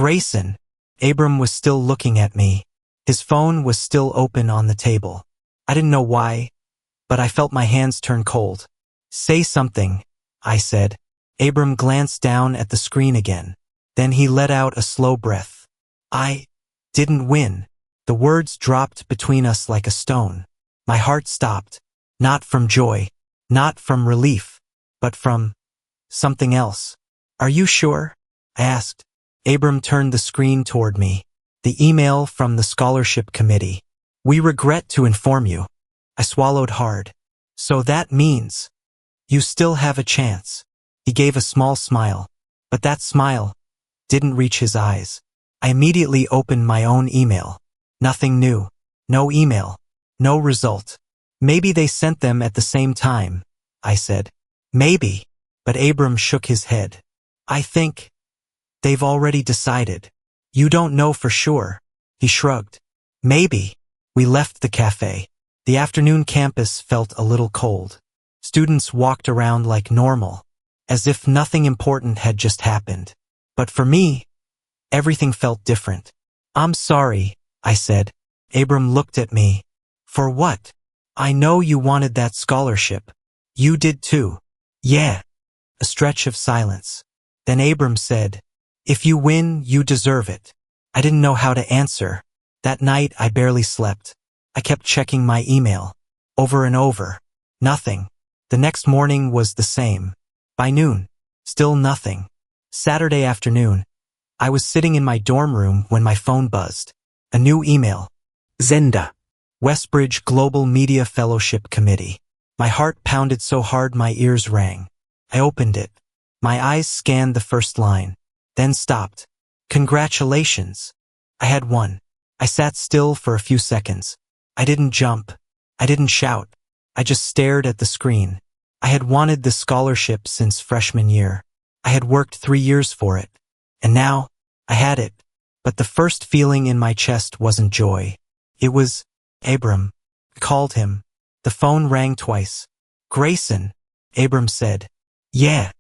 Grayson. Abram was still looking at me. His phone was still open on the table. I didn't know why, but I felt my hands turn cold. Say something, I said. Abram glanced down at the screen again. Then he let out a slow breath. I didn't win. The words dropped between us like a stone. My heart stopped. Not from joy, not from relief, but from something else. Are you sure? I asked. Abram turned the screen toward me. The email from the scholarship committee. We regret to inform you. I swallowed hard. So that means you still have a chance. He gave a small smile, but that smile didn't reach his eyes. I immediately opened my own email. Nothing new. No email. No result. Maybe they sent them at the same time, I said. Maybe, but Abram shook his head. I think they've already decided. You don't know for sure. He shrugged. Maybe. We left the cafe. The afternoon campus felt a little cold. Students walked around like normal, as if nothing important had just happened. But for me, everything felt different. I'm sorry, I said. Abram looked at me. For what? I know you wanted that scholarship. You did too. Yeah. A stretch of silence. Then Abram said, if you win, you deserve it. I didn't know how to answer. That night, I barely slept. I kept checking my email. Over and over. Nothing. The next morning was the same. By noon, still nothing. Saturday afternoon, I was sitting in my dorm room when my phone buzzed. A new email. Zenda. Westbridge Global Media Fellowship Committee. My heart pounded so hard my ears rang. I opened it. My eyes scanned the first line, then stopped. Congratulations. I had won. I sat still for a few seconds. I didn't jump. I didn't shout. I just stared at the screen. I had wanted the scholarship since freshman year. I had worked 3 years for it. And now, I had it. But the first feeling in my chest wasn't joy. It was Abram. I called him. The phone rang twice. Grayson, Abram said. Yeah.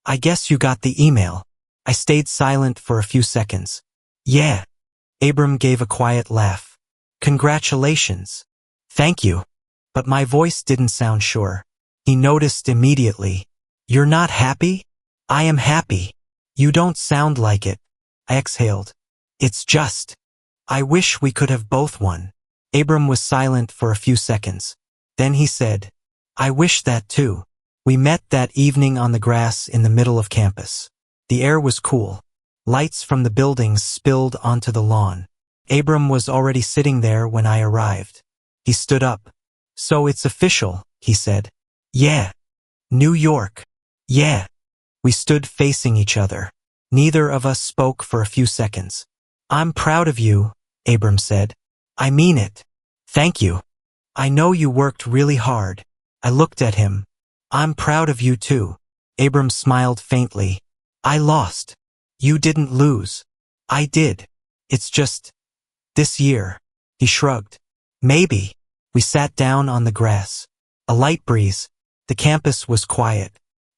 I guess you got the email. I stayed silent for a few seconds. Yeah. Abram gave a quiet laugh. Congratulations. Thank you. But my voice didn't sound sure. He noticed immediately. You're not happy? I am happy. You don't sound like it. I exhaled. It's just. I wish we could have both won. Abram was silent for a few seconds. Then he said, I wish that too. We met that evening on the grass in the middle of campus. The air was cool. Lights from the buildings spilled onto the lawn. Abram was already sitting there when I arrived. He stood up. So it's official, he said. Yeah. New York. Yeah. We stood facing each other. Neither of us spoke for a few seconds. I'm proud of you, Abram said. I mean it. Thank you. I know you worked really hard. I looked at him. I'm proud of you too. Abram smiled faintly. I lost. You didn't lose. I did. It's just this year. He shrugged. Maybe. We sat down on the grass. A light breeze. The campus was quiet.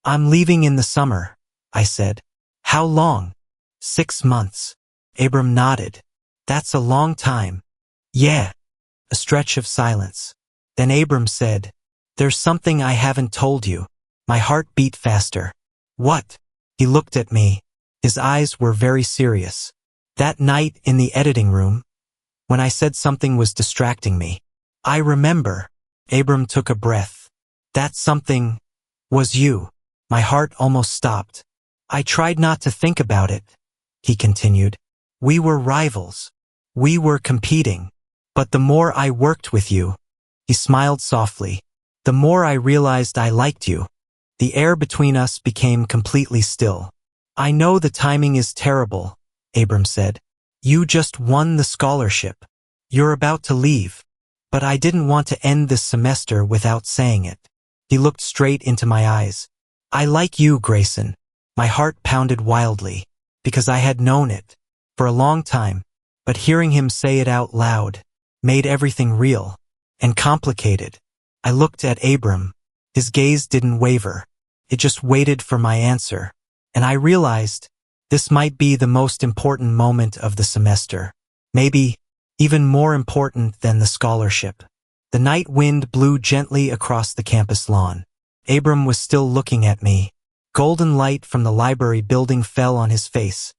I'm leaving in the summer, I said. How long? 6 months. Abram nodded. That's a long time. Yeah. A stretch of silence. Then Abram said, there's something I haven't told you. My heart beat faster. What? He looked at me. His eyes were very serious. That night in the editing room, when I said something was distracting me, I remember. Abram took a breath. That something was you. My heart almost stopped. I tried not to think about it, he continued. We were rivals. We were competing. But the more I worked with you, he smiled softly, the more I realized I liked you. The air between us became completely still. I know the timing is terrible, Abram said. You just won the scholarship. You're about to leave. But I didn't want to end this semester without saying it. He looked straight into my eyes. I like you, Grayson. My heart pounded wildly, because I had known it for a long time, but hearing him say it out loud made everything real and complicated. I looked at Abram. His gaze didn't waver. It just waited for my answer. And I realized This might be the most important moment of the semester. Maybe even more important than the scholarship. The night wind blew gently across the campus lawn. Abram was still looking at me. Golden light from the library building fell on his face,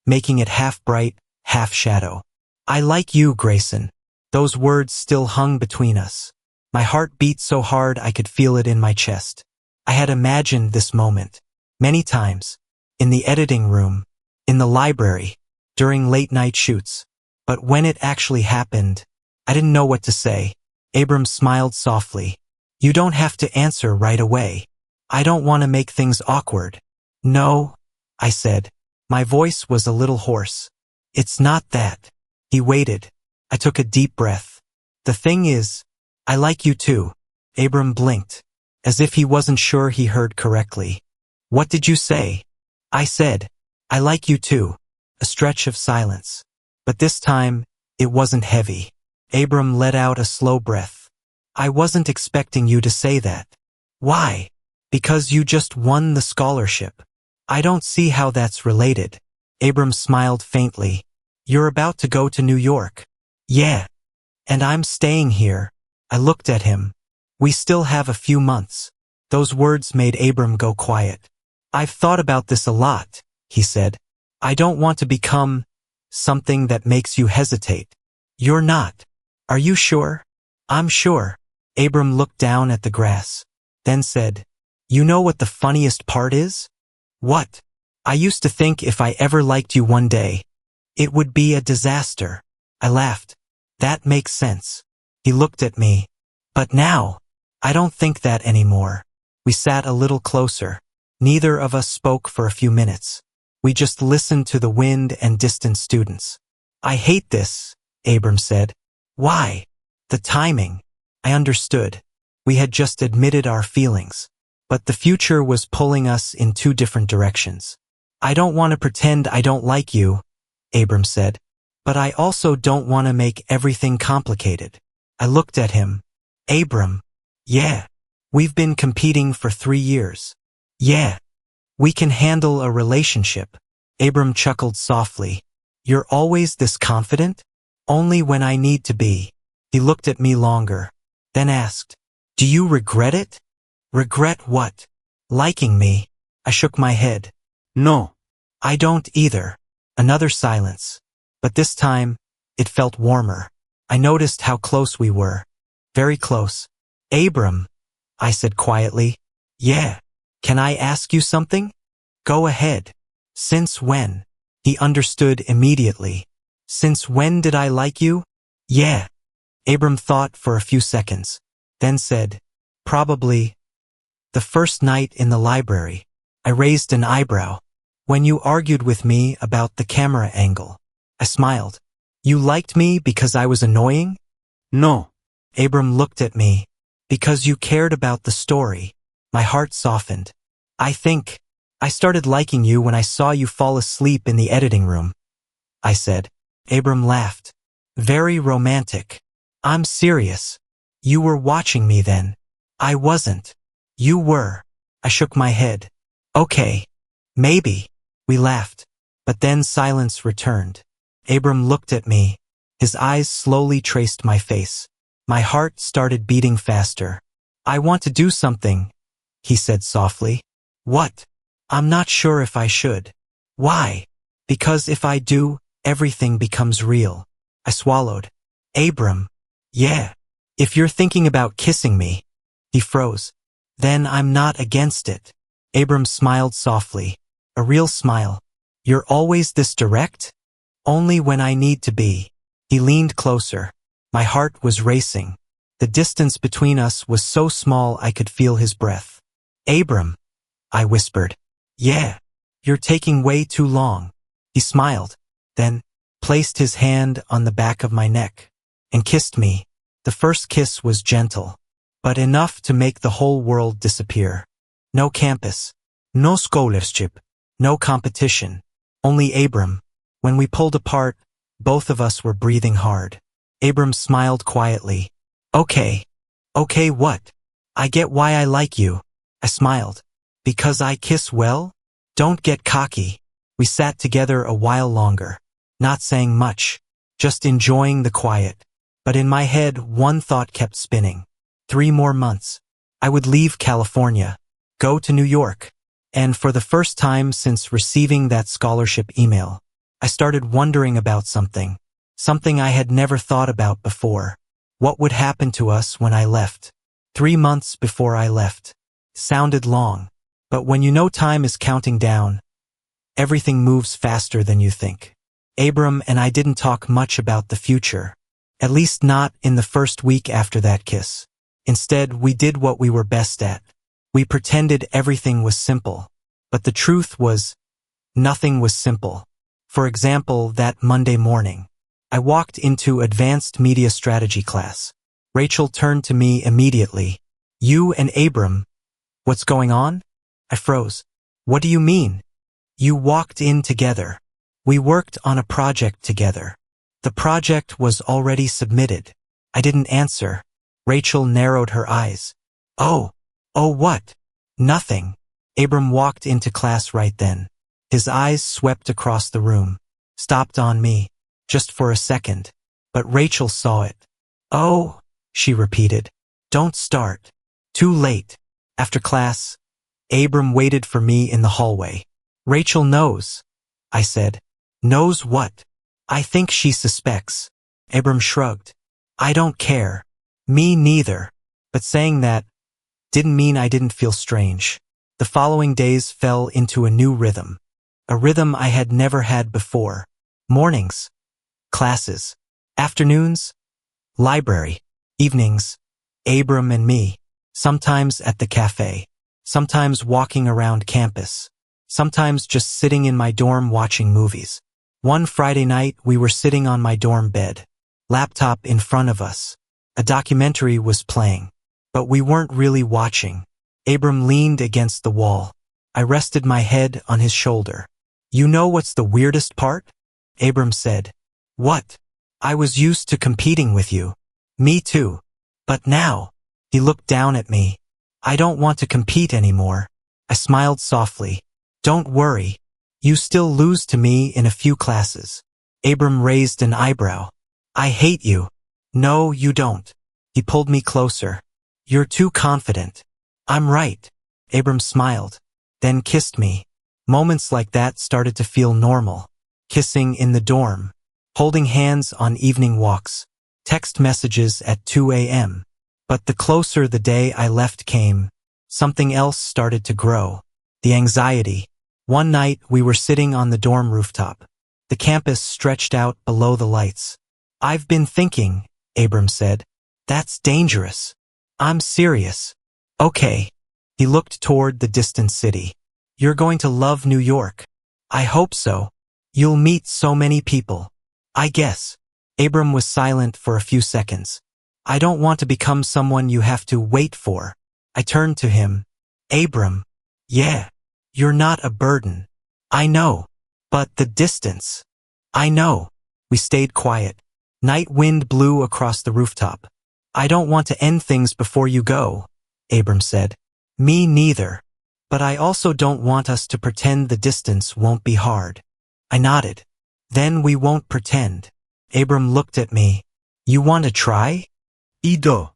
making it half bright, half shadow. I like you, Grayson. Those words still hung between us. My heart beat so hard I could feel it in my chest. I had imagined this moment many times, in the editing room, in the library, during late-night shoots. But when it actually happened, I didn't know what to say. Abram smiled softly. You don't have to answer right away. I don't want to make things awkward. No, I said. My voice was a little hoarse. It's not that. He waited. I took a deep breath. The thing is, I like you too. Abram blinked, as if he wasn't sure he heard correctly. What did you say? I said, I like you too. A stretch of silence. But this time, it wasn't heavy. Abram let out a slow breath. I wasn't expecting you to say that. Why? Because you just won the scholarship. I don't see how that's related. Abram smiled faintly. You're about to go to New York. Yeah. And I'm staying here. I looked at him. We still have a few months. Those words made Abram go quiet. I've thought about this a lot, he said. I don't want to become something that makes you hesitate. You're not. Are you sure? I'm sure. Abram looked down at the grass, then said, You know what the funniest part is? What? I used to think if I ever liked you one day, it would be a disaster. I laughed. That makes sense. He looked at me. But now, I don't think that anymore. We sat a little closer. Neither of us spoke for a few minutes. We just listened to the wind and distant students. I hate this, Abram said. Why? The timing. I understood. We had just admitted our feelings. But the future was pulling us in two different directions. I don't want to pretend I don't like you, Abram said. But I also don't want to make everything complicated. I looked at him. Abram. Yeah. We've been competing for 3 years. Yeah. We can handle a relationship. Abram chuckled softly. You're always this confident? Only when I need to be. He looked at me longer, then asked, Do you regret it? Regret what? Liking me. I shook my head. No. I don't either. Another silence. But this time, it felt warmer. I noticed how close we were. Very close. Abram, I said quietly. Yeah. Can I ask you something? Go ahead. Since when? He understood immediately. Since when did I like you? Yeah. Abram thought for a few seconds, then said, Probably the first night in the library. I raised an eyebrow. When you argued with me about the camera angle. I smiled. You liked me because I was annoying? No. Abram looked at me. Because you cared about the story. My heart softened. I think I started liking you when I saw you fall asleep in the editing room. I said. Abram laughed. Very romantic. I'm serious. You were watching me then. I wasn't. You were. I shook my head. Okay. Maybe. We laughed. But then silence returned. Abram looked at me. His eyes slowly traced my face. My heart started beating faster. I want to do something, he said softly. What? I'm not sure if I should. Why? Because if I do, everything becomes real. I swallowed. Abram. Yeah. If you're thinking about kissing me. He froze. Then I'm not against it. Abram smiled softly. A real smile. You're always this direct? Only when I need to be. He leaned closer. My heart was racing. The distance between us was so small I could feel his breath. Abram, I whispered. Yeah. You're taking way too long. He smiled, then placed his hand on the back of my neck and kissed me. The first kiss was gentle, but enough to make the whole world disappear. No campus, no scholarship, no competition, only Abram. When we pulled apart, both of us were breathing hard. Abram smiled quietly. Okay. Okay, what? I get why I like you. I smiled. Because I kiss well? Don't get cocky. We sat together a while longer, not saying much, just enjoying the quiet. But in my head, one thought kept spinning. 3 more months. I would leave California, go to New York. And for the first time since receiving that scholarship email, I started wondering about something I had never thought about before. What would happen to us when I left? 3 months before I left. Sounded long, but when you know time is counting down, everything moves faster than you think. Abram and I didn't talk much about the future, at least not in the first week after that kiss. Instead, we did what we were best at. We pretended everything was simple, but the truth was, nothing was simple. For example, that Monday morning, I walked into advanced media strategy class. Rachel turned to me immediately. "You and Abram, what's going on?" I froze. "What do you mean?" "You walked in together. We worked on a project together." The project was already submitted. I didn't answer. Rachel narrowed her eyes. Oh, what? Nothing." Abram walked into class right then. His eyes swept across the room, stopped on me, just for a second. But Rachel saw it. "Oh," she repeated. "Don't start. Too late." After class, Abram waited for me in the hallway. "Rachel knows," I said. "Knows what?" "I think she suspects." Abram shrugged. "I don't care." "Me neither." But saying that didn't mean I didn't feel strange. The following days fell into a new rhythm. A rhythm I had never had before. Mornings, classes. Afternoons, library. Evenings, Abram and me. Sometimes at the cafe. Sometimes walking around campus. Sometimes just sitting in my dorm watching movies. One Friday night, we were sitting on my dorm bed. Laptop in front of us. A documentary was playing. But we weren't really watching. Abram leaned against the wall. I rested my head on his shoulder. "You know what's the weirdest part?" Abram said. "What?" "I was used to competing with you." "Me too. But now," he looked down at me, "I don't want to compete anymore." I smiled softly. "Don't worry. You still lose to me in a few classes." Abram raised an eyebrow. "I hate you." "No, you don't." He pulled me closer. "You're too confident." "I'm right." Abram smiled, then kissed me. Moments like that started to feel normal. Kissing in the dorm, holding hands on evening walks, text messages at 2 a.m. But the closer the day I left came, something else started to grow. The anxiety. One night we were sitting on the dorm rooftop. The campus stretched out below the lights. "I've been thinking," Abram said. "That's dangerous." "I'm serious." "Okay." He looked toward the distant city. "You're going to love New York." "I hope so. You'll meet so many people." "I guess." Abram was silent for a few seconds. "I don't want to become someone you have to wait for." I turned to him. "Abram." "Yeah. You're not a burden." "I know. But the distance." "I know." We stayed quiet. Night wind blew across the rooftop. "I don't want to end things before you go," Abram said. "Me neither. But I also don't want us to pretend the distance won't be hard." I nodded. "Then we won't pretend." Abram looked at me. "You want to try?" "Ido."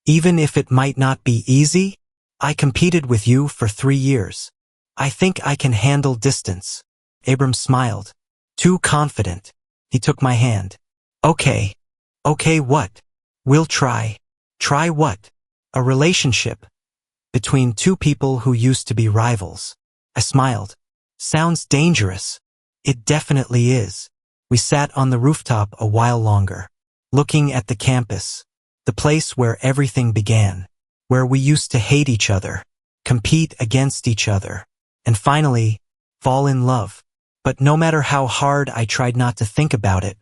"Even if it might not be easy?" "I competed with you for 3 years. I think I can handle distance." Abram smiled. "Too confident." He took my hand. "Okay." "Okay what?" "We'll try." "Try what?" "A relationship. Between 2 people who used to be rivals." I smiled. "Sounds dangerous." "It definitely is." We sat on the rooftop a while longer, looking at the campus, the place where everything began, where we used to hate each other, compete against each other, and finally, fall in love. But no matter how hard I tried not to think about it,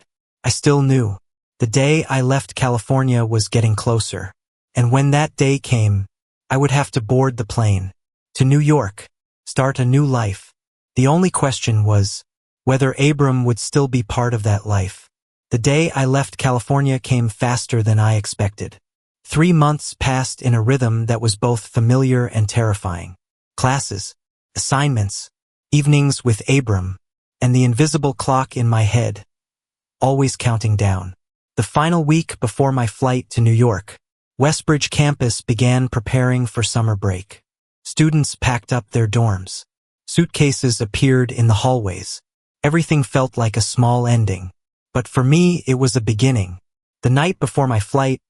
I still knew. The day I left California was getting closer, and when that day came, I would have to board the plane to New York, start a new life. The only question was whether Abram would still be part of that life. The day I left California came faster than I expected. 3 months passed in a rhythm that was both familiar and terrifying. Classes, assignments, evenings with Abram, and the invisible clock in my head, always counting down. The final week before my flight to New York, Westbridge campus began preparing for summer break. Students packed up their dorms. Suitcases appeared in the hallways. Everything felt like a small ending. But for me, it was a beginning. The night before my flight,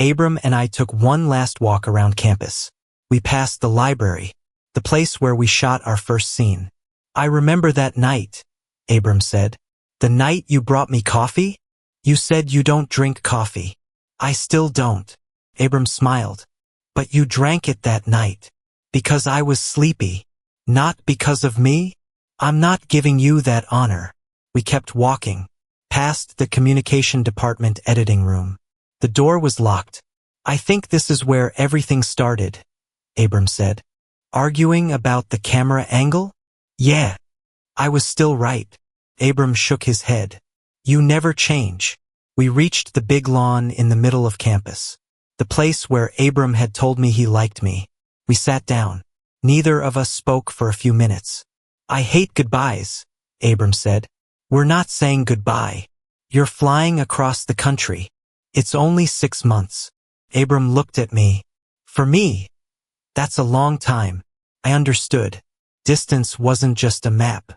Abram and I took one last walk around campus. We passed the library, the place where we shot our first scene. I remember that night, Abram said. The night you brought me coffee? You said you don't drink coffee. I still don't. Abram smiled. But you drank it that night. Because I was sleepy. Not because of me? I'm not giving you that honor. We kept walking, past the communication department editing room. The door was locked. I think this is where everything started, Abram said. Arguing about the camera angle? Yeah. I was still right. Abram shook his head. You never change. We reached the big lawn in the middle of campus. The place where Abram had told me he liked me. We sat down. Neither of us spoke for a few minutes. I hate goodbyes, Abram said. We're not saying goodbye. You're flying across the country. It's only 6 months. Abram looked at me. For me, that's a long time. I understood. Distance wasn't just a map.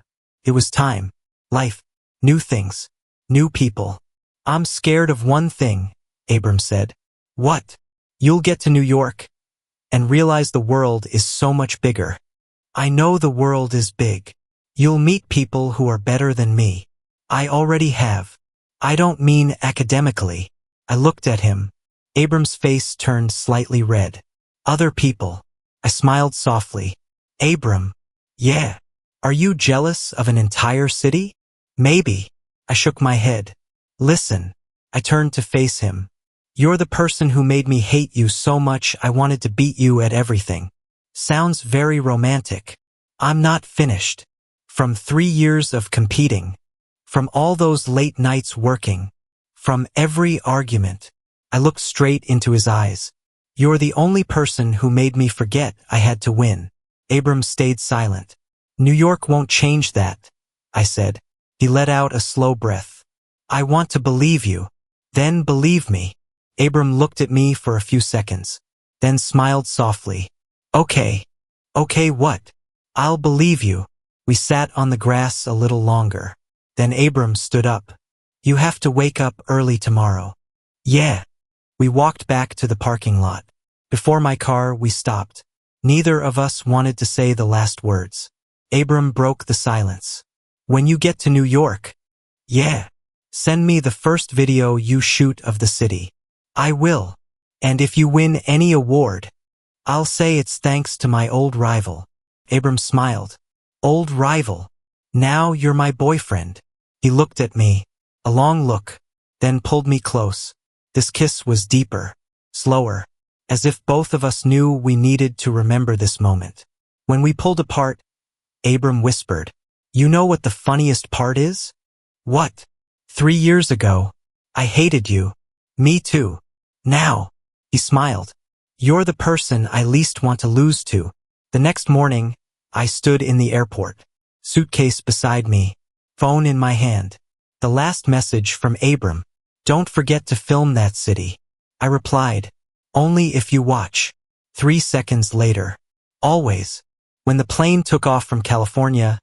It was time, life, new things, new people. I'm scared of one thing, Abram said. What? You'll get to New York and realize the world is so much bigger. I know the world is big. You'll meet people who are better than me. I already have. I don't mean academically. I looked at him. Abram's face turned slightly red. Other people. I smiled softly. Abram. Yeah. Are you jealous of an entire city? Maybe. I shook my head. Listen. I turned to face him. You're the person who made me hate you so much I wanted to beat you at everything. Sounds very romantic. I'm not finished. From 3 years of competing. From all those late nights working. From every argument. I looked straight into his eyes. You're the only person who made me forget I had to win. Abram stayed silent. New York won't change that, I said. He let out a slow breath. I want to believe you. Then believe me. Abram looked at me for a few seconds, then smiled softly. Okay. Okay, what? I'll believe you. We sat on the grass a little longer. Then Abram stood up. You have to wake up early tomorrow. Yeah. We walked back to the parking lot. Before my car, we stopped. Neither of us wanted to say the last words. Abram broke the silence. When you get to New York? Yeah. Send me the first video you shoot of the city. I will. And if you win any award, I'll say it's thanks to my old rival. Abram smiled. Old rival. Now you're my boyfriend. He looked at me. A long look. Then pulled me close. This kiss was deeper. Slower. As if both of us knew we needed to remember this moment. When we pulled apart, Abram whispered, You know what the funniest part is? What? 3 years ago, I hated you. Me too. Now, he smiled. You're the person I least want to lose to. The next morning, I stood in the airport. Suitcase beside me. Phone in my hand. The last message from Abram. Don't forget to film that city. I replied. Only if you watch. 3 seconds later. Always. When the plane took off from California,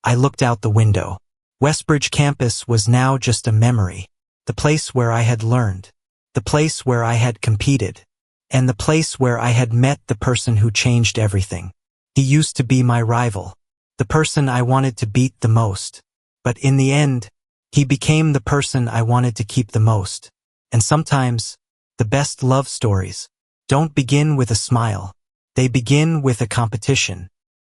I looked out the window. Westbridge campus was now just a memory. The place where I had learned. The place where I had competed. And the place where I had met the person who changed everything. He used to be my rival. The person I wanted to beat the most. But in the end, he became the person I wanted to keep the most. And sometimes, the best love stories don't begin with a smile. They begin with a competition.